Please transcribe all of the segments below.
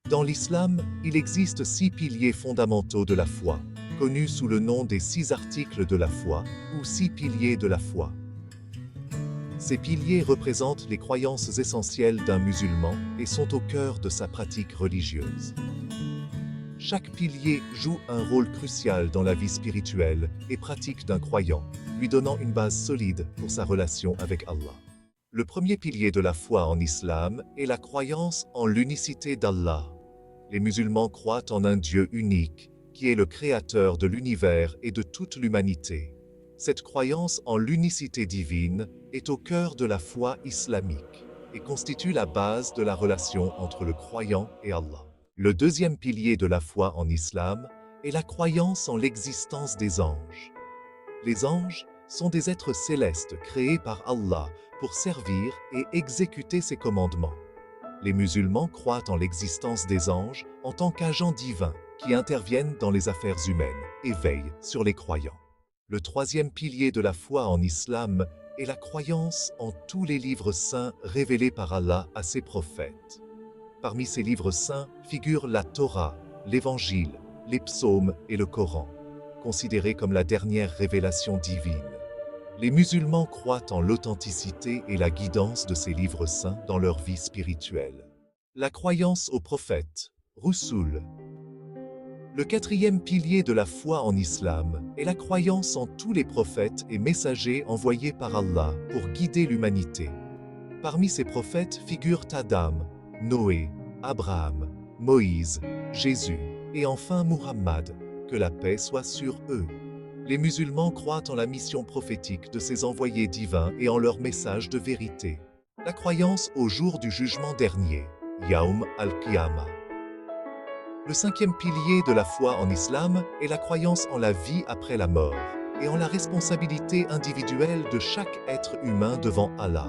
Dans l'islam, il existe 6 piliers fondamentaux de la foi, connus sous le nom des 6 articles de la foi, ou 6 piliers de la foi. Ces piliers représentent les croyances essentielles d'un musulman et sont au cœur de sa pratique religieuse. Chaque pilier joue un rôle crucial dans la vie spirituelle et pratique d'un croyant, lui donnant une base solide pour sa relation avec Allah. Le premier pilier de la foi en islam est la croyance en l'unicité d'Allah. Les musulmans croient en un Dieu unique, qui est le créateur de l'univers et de toute l'humanité. Cette croyance en l'unicité divine est au cœur de la foi islamique et constitue la base de la relation entre le croyant et Allah. Le deuxième pilier de la foi en islam est la croyance en l'existence des anges. Les anges sont des êtres célestes créés par Allah pour servir et exécuter ses commandements. Les musulmans croient en l'existence des anges en tant qu'agents divins qui interviennent dans les affaires humaines et veillent sur les croyants. Le troisième pilier de la foi en islam est la croyance en tous les livres saints révélés par Allah à ses prophètes. Parmi ces livres saints figurent la Torah, l'Évangile, les psaumes et le Coran, considérés comme la dernière révélation divine. Les musulmans croient en l'authenticité et la guidance de ces livres saints dans leur vie spirituelle. La croyance aux prophètes, Rusul. Le quatrième pilier de la foi en islam est la croyance en tous les prophètes et messagers envoyés par Allah pour guider l'humanité. Parmi ces prophètes figurent Adam, Noé, Abraham, Moïse, Jésus et enfin Muhammad, que la paix soit sur eux. Les musulmans croient en la mission prophétique de ces envoyés divins et en leur message de vérité. La croyance au jour du jugement dernier, Yaum al-Qiyamah. Le cinquième pilier de la foi en islam est la croyance en la vie après la mort et en la responsabilité individuelle de chaque être humain devant Allah.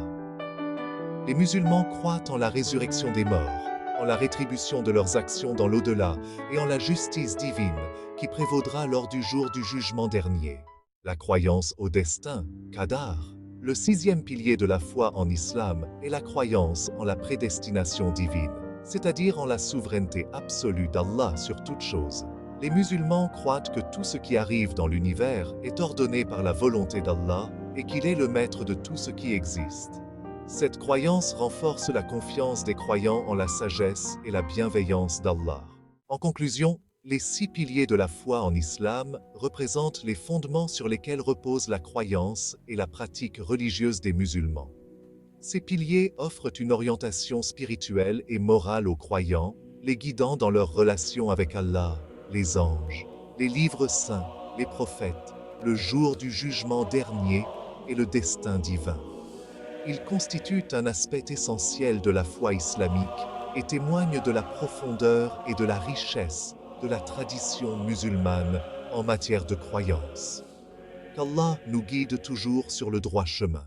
Les musulmans croient en la résurrection des morts, en la rétribution de leurs actions dans l'au-delà et en la justice divine qui prévaudra lors du jour du jugement dernier. La croyance au destin, Qadar. Le sixième pilier de la foi en islam est la croyance en la prédestination divine, c'est-à-dire en la souveraineté absolue d'Allah sur toute chose. Les musulmans croient que tout ce qui arrive dans l'univers est ordonné par la volonté d'Allah et qu'il est le maître de tout ce qui existe. Cette croyance renforce la confiance des croyants en la sagesse et la bienveillance d'Allah. En conclusion, les 6 piliers de la foi en islam représentent les fondements sur lesquels repose la croyance et la pratique religieuse des musulmans. Ces piliers offrent une orientation spirituelle et morale aux croyants, les guidant dans leur relation avec Allah, les anges, les livres saints, les prophètes, le jour du jugement dernier et le destin divin. Ils constituent un aspect essentiel de la foi islamique et témoignent de la profondeur et de la richesse de la tradition musulmane en matière de croyance. Qu'Allah nous guide toujours sur le droit chemin.